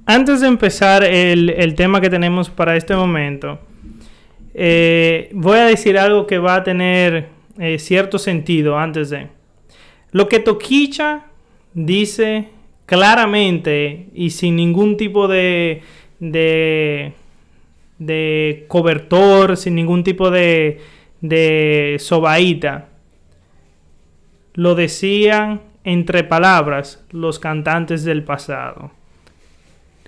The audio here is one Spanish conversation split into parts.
Antes de empezar el tema que tenemos para este momento, voy a decir algo que va a tener cierto sentido antes de... Lo que Toquicha dice claramente y sin ningún tipo de cobertor, sin ningún tipo de sobaíta, lo decían entre palabras los cantantes del pasado.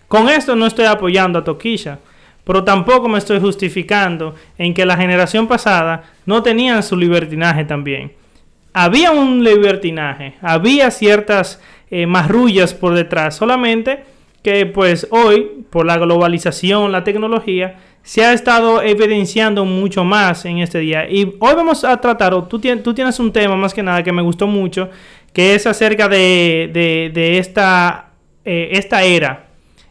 Con esto no estoy apoyando a Toquicha, pero tampoco me estoy justificando en que la generación pasada no tenían su libertinaje también. Había un libertinaje, había ciertas marrullas por detrás, solamente que pues hoy, por la globalización, la tecnología, se ha estado evidenciando mucho más en este día. Y hoy vamos a tratar, tú tienes un tema más que nada que me gustó mucho, que es acerca de esta era.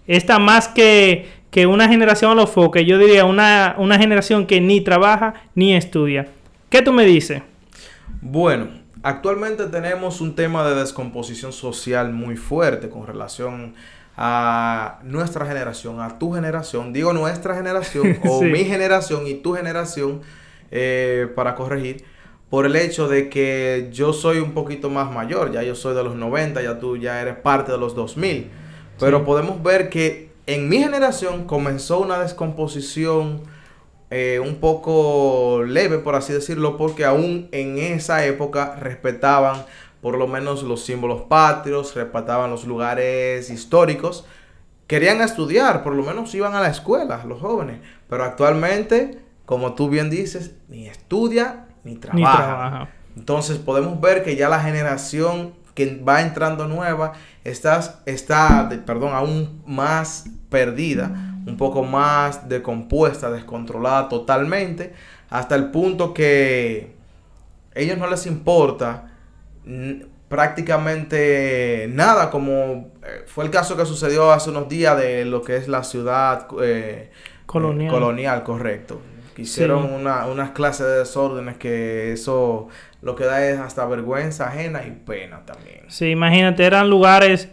Esta más que una generación a los foques, yo diría una generación que ni trabaja ni estudia. ¿Qué tú me dices? Bueno, actualmente tenemos un tema de descomposición social muy fuerte con relación a nuestra generación, a tu generación. Digo nuestra generación o sí, mi generación y tu generación, para corregir, por el hecho de que yo soy un poquito más mayor. Ya yo soy de los 90, ya tú ya eres parte de los 2000. Pero sí, podemos ver que en mi generación comenzó una descomposición un poco leve, por así decirlo, porque aún en esa época respetaban por lo menos los símbolos patrios, respetaban los lugares históricos, querían estudiar, por lo menos iban a la escuela los jóvenes. Pero actualmente, como tú bien dices, ni estudia ni trabaja. Entonces podemos ver que ya la generación que va entrando nueva está aún más perdida, un poco más descompuesta, descontrolada totalmente, hasta el punto que a ellos no les importa prácticamente nada, como fue el caso que sucedió hace unos días de lo que es la ciudad colonial, correcto. Hicieron sí, unas clases de desórdenes que eso lo que da es hasta vergüenza ajena y pena también. Sí, imagínate, eran lugares...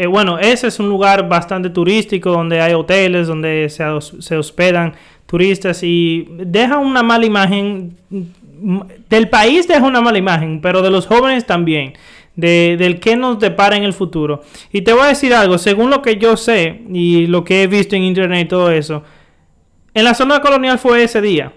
bueno, ese es un lugar bastante turístico donde hay hoteles, donde se hospedan turistas y deja una mala imagen. Del país deja una mala imagen, pero de los jóvenes también. Del que nos depara en el futuro. Y te voy a decir algo, según lo que yo sé y lo que he visto en internet y todo eso, en la zona colonial fue ese día.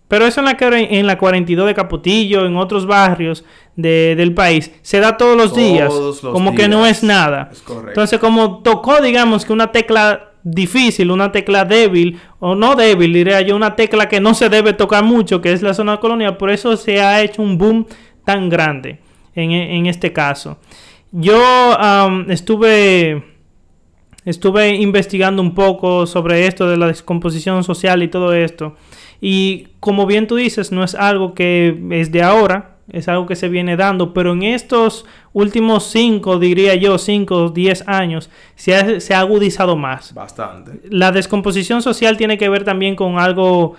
Pero eso en la 42 de Capotillo, en otros barrios del país, se da todos los días. Como que no es nada. Es correcto. Entonces, como tocó, digamos, que una tecla difícil, una tecla débil, o no débil, diría yo, una tecla que no se debe tocar mucho, que es la zona colonial, por eso se ha hecho un boom tan grande en este caso. Yo estuve investigando un poco sobre esto de la descomposición social y todo esto. Y como bien tú dices, no es algo que es de ahora, es algo que se viene dando, pero en estos últimos 5 o 10 años, se ha agudizado más. Bastante. La descomposición social tiene que ver también con algo,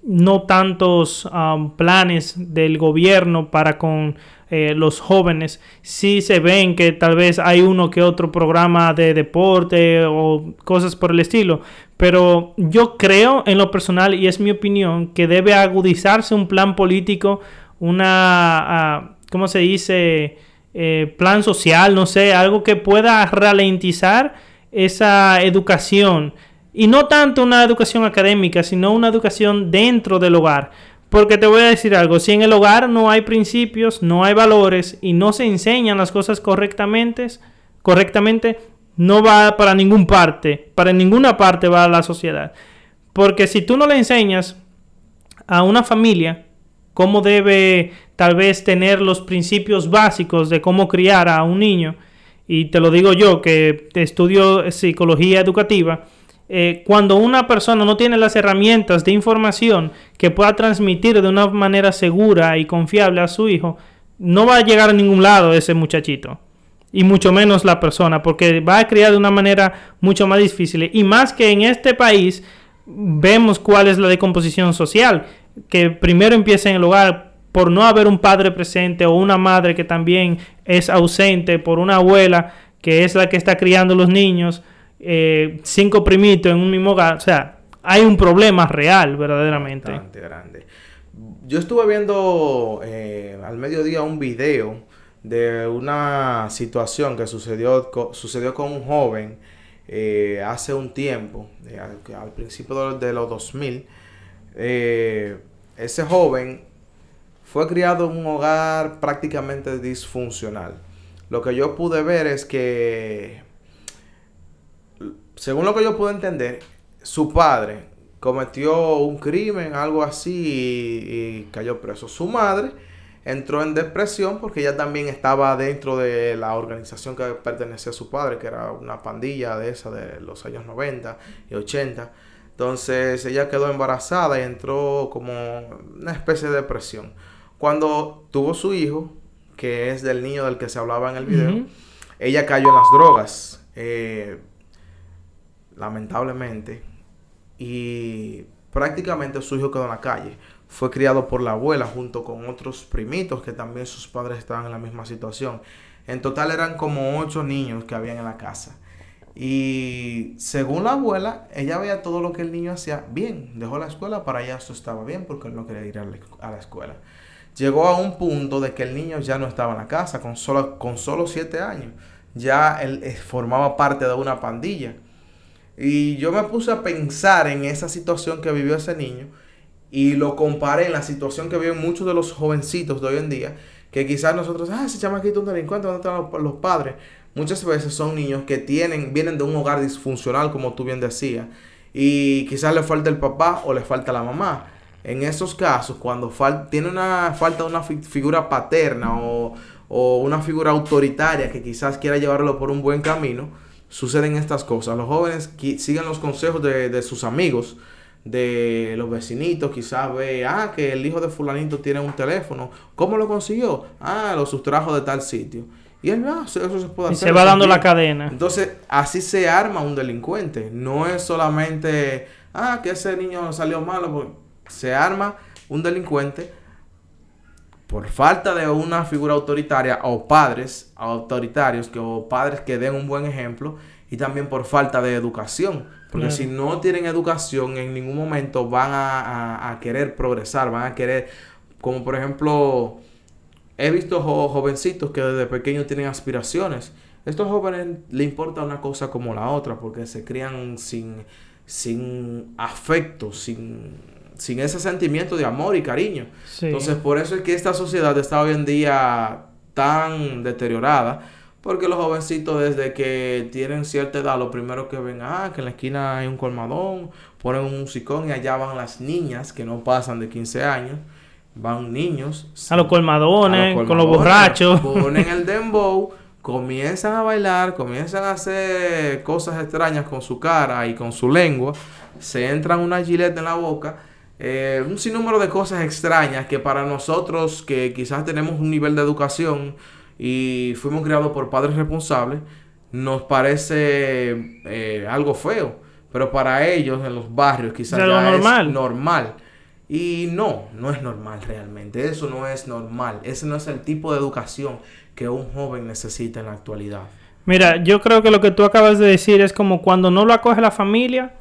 no tantos planes del gobierno para con los jóvenes. Sí se ven que tal vez hay uno que otro programa de deporte o cosas por el estilo, pero yo creo en lo personal, y es mi opinión, que debe agudizarse un plan político, ¿cómo se dice? Plan social, no sé, algo que pueda ralentizar esa educación. Y no tanto una educación académica, sino una educación dentro del hogar. Porque te voy a decir algo, si en el hogar no hay principios, no hay valores y no se enseñan las cosas correctamente, no va para ninguna parte va a la sociedad. Porque si tú no le enseñas a una familia cómo debe tal vez tener los principios básicos de cómo criar a un niño, y te lo digo yo que estudio psicología educativa, cuando una persona no tiene las herramientas de información que pueda transmitir de una manera segura y confiable a su hijo, no va a llegar a ningún lado ese muchachito. Y mucho menos la persona, porque va a criar de una manera mucho más difícil. Y más que en este país vemos cuál es la decomposición social, que primero empieza en el hogar por no haber un padre presente o una madre que también es ausente, por una abuela que es la que está criando los niños, 5 primitos en un mismo hogar. O sea, hay un problema real, verdaderamente. Bastante grande. Yo estuve viendo al mediodía un video de una situación que sucedió con un joven hace un tiempo, al principio de los 2000. Ese joven fue criado en un hogar prácticamente disfuncional. Lo que yo pude ver es que, según lo que yo pude entender, su padre cometió un crimen, algo así, y cayó preso. Su madre entró en depresión porque ella también estaba dentro de la organización que pertenecía a su padre, que era una pandilla de esa de los años 90 y 80. Entonces ella quedó embarazada y entró como una especie de depresión. Cuando tuvo su hijo, que es del niño del que se hablaba en el video, ella cayó en las drogas, lamentablemente, y prácticamente su hijo quedó en la calle. Fue criado por la abuela junto con otros primitos que también sus padres estaban en la misma situación. En total eran como 8 niños que habían en la casa. Y según la abuela, ella veía todo lo que el niño hacía bien. Dejó la escuela, para ella eso estaba bien porque él no quería ir a la escuela. Llegó a un punto de que el niño ya no estaba en la casa con solo 7 años. Ya él formaba parte de una pandilla. Y yo me puse a pensar en esa situación que vivió ese niño y lo comparé en la situación que viven muchos de los jovencitos de hoy en día, que quizás nosotros, ese chamaquito es un delincuente, ¿dónde están los padres? Muchas veces son niños que vienen de un hogar disfuncional, como tú bien decías, y quizás le falta el papá o le falta la mamá. En esos casos, cuando tiene falta de una figura paterna o una figura autoritaria que quizás quiera llevarlo por un buen camino, suceden estas cosas. Los jóvenes siguen los consejos de sus amigos, de los vecinitos. Quizás ve, que el hijo de fulanito tiene un teléfono. ¿Cómo lo consiguió? Lo sustrajo de tal sitio. Y él, eso se puede hacer. Y se va dando la cadena. Entonces, así se arma un delincuente. No es solamente, que ese niño salió malo. Se arma un delincuente por falta de una figura autoritaria o padres autoritarios o padres que den un buen ejemplo, y también por falta de educación. Porque si no tienen educación, en ningún momento van a querer progresar, van a querer, como por ejemplo, he visto jovencitos que desde pequeños tienen aspiraciones. Estos jóvenes les importa una cosa como la otra, porque se crían sin afecto, sin ese sentimiento de amor y cariño. Sí. Entonces, por eso es que esta sociedad está hoy en día tan deteriorada, porque los jovencitos desde que tienen cierta edad, lo primero que ven, que en la esquina hay un colmadón, ponen un musicón y allá van las niñas que no pasan de 15 años, van niños a los colmadones, con los borrachos, ponen el dembow, comienzan a bailar, comienzan a hacer cosas extrañas con su cara y con su lengua, se entran una gilete en la boca. Un sinnúmero de cosas extrañas que para nosotros que quizás tenemos un nivel de educación y fuimos criados por padres responsables, nos parece algo feo, pero para ellos en los barrios quizás ya es normal. Y no es normal realmente. Eso no es normal. Ese no es el tipo de educación que un joven necesita en la actualidad. Mira, yo creo que lo que tú acabas de decir es como cuando no lo acoge la familia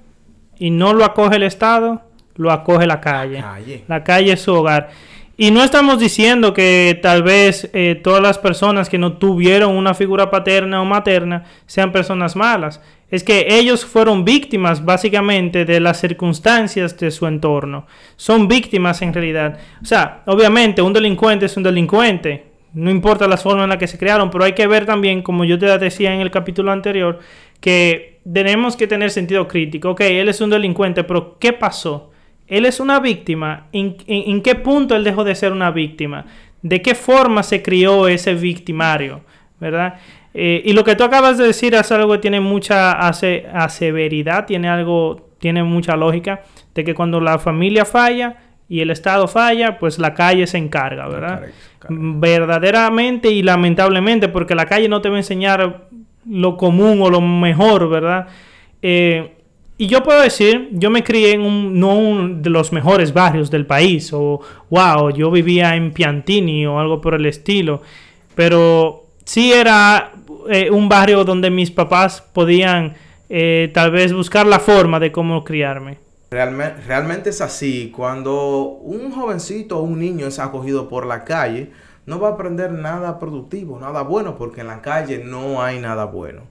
y no lo acoge el Estado, lo acoge la calle. La calle es su hogar. Y no estamos diciendo que tal vez todas las personas que no tuvieron una figura paterna o materna sean personas malas. Es que ellos fueron víctimas básicamente de las circunstancias de su entorno. Son víctimas en realidad. O sea, obviamente un delincuente es un delincuente. No importa la forma en la que se crearon, pero hay que ver también, como yo te decía en el capítulo anterior, que tenemos que tener sentido crítico. Ok, él es un delincuente, pero ¿qué pasó? Él es una víctima. ¿En qué punto él dejó de ser una víctima? ¿De qué forma se crió ese victimario? ¿Verdad? Y lo que tú acabas de decir es algo que tiene mucha aseveridad, tiene mucha lógica, de que cuando la familia falla y el Estado falla, pues la calle se encarga, ¿verdad? Verdaderamente y lamentablemente, porque la calle no te va a enseñar lo común o lo mejor, ¿verdad? Y yo puedo decir, yo me crié en no de los mejores barrios del país, o yo vivía en Piantini o algo por el estilo, pero sí era un barrio donde mis papás podían tal vez buscar la forma de cómo criarme. Realmente es así. Cuando un jovencito o un niño es acogido por la calle, no va a aprender nada productivo, nada bueno, porque en la calle no hay nada bueno.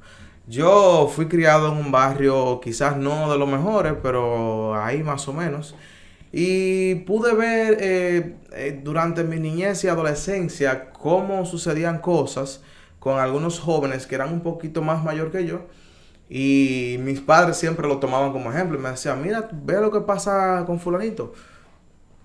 Yo fui criado en un barrio quizás no de los mejores, pero ahí más o menos. Y pude ver durante mi niñez y adolescencia cómo sucedían cosas con algunos jóvenes que eran un poquito más mayor que yo. Y mis padres siempre lo tomaban como ejemplo y me decían, mira, ve lo que pasa con fulanito.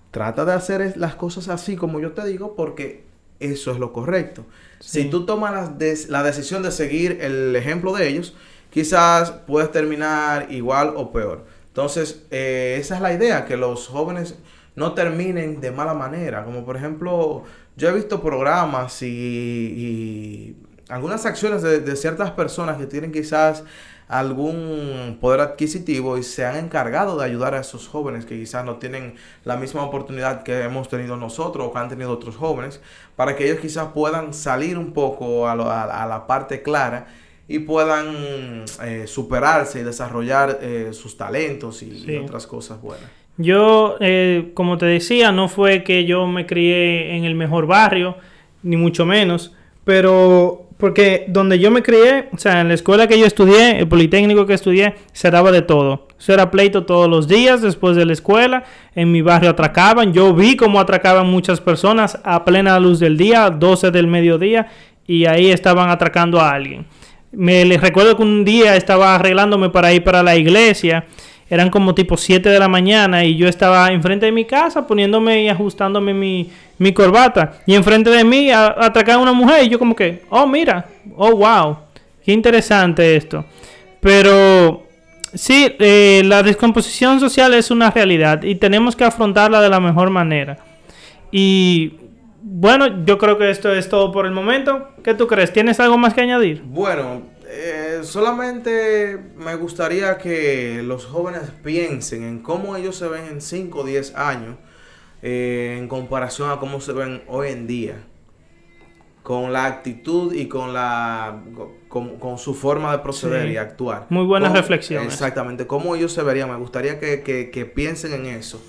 Trata de hacer las cosas así como yo te digo porque eso es lo correcto. Sí. Si tú tomas la decisión de seguir el ejemplo de ellos, quizás puedes terminar igual o peor. Entonces, esa es la idea, que los jóvenes no terminen de mala manera. Como por ejemplo, yo he visto programas y algunas acciones de ciertas personas que tienen quizás algún poder adquisitivo y se han encargado de ayudar a esos jóvenes que quizás no tienen la misma oportunidad que hemos tenido nosotros o que han tenido otros jóvenes, para que ellos quizás puedan salir un poco a la parte clara y puedan superarse y desarrollar sus talentos y otras cosas buenas. Yo, como te decía, no fue que yo me crié en el mejor barrio, ni mucho menos, pero porque donde yo me crié, o sea, en la escuela que yo estudié, el Politécnico que estudié, se daba de todo. Eso era pleito todos los días después de la escuela. En mi barrio atracaban. Yo vi cómo atracaban muchas personas a plena luz del día, 12 del mediodía, y ahí estaban atracando a alguien. Les recuerdo que un día estaba arreglándome para ir para la iglesia. Eran como tipo 7 de la mañana y yo estaba enfrente de mi casa poniéndome y ajustándome mi corbata. Y enfrente de mí atracaban a una mujer y yo como que, oh mira, oh wow, qué interesante esto. Pero sí, la descomposición social es una realidad y tenemos que afrontarla de la mejor manera. Y bueno, yo creo que esto es todo por el momento. ¿Qué tú crees? ¿Tienes algo más que añadir? Bueno, solamente me gustaría que los jóvenes piensen en cómo ellos se ven en 5 o 10 años en comparación a cómo se ven hoy en día, con la actitud y con su forma de proceder y actuar. Muy buenas reflexiones. Exactamente, cómo ellos se verían. Me gustaría que piensen en eso.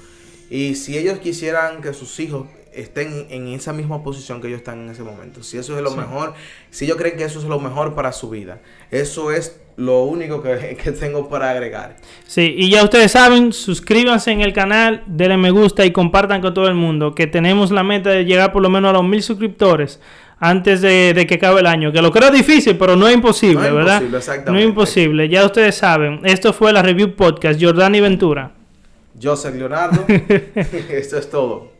Y si ellos quisieran que sus hijos estén en esa misma posición que ellos están en ese momento, si eso es lo mejor, si ellos creen que eso es lo mejor para su vida, eso es lo único que tengo para agregar. Sí, y ya ustedes saben, suscríbanse en el canal, denle me gusta y compartan con todo el mundo, que tenemos la meta de llegar por lo menos a los 1000 suscriptores antes de que acabe el año, que lo creo difícil, pero no es imposible, no ¿verdad? No es imposible, ya ustedes saben. Esto fue la Review Podcast, Jordani Ventura. Joseph Leonardo. Esto es todo.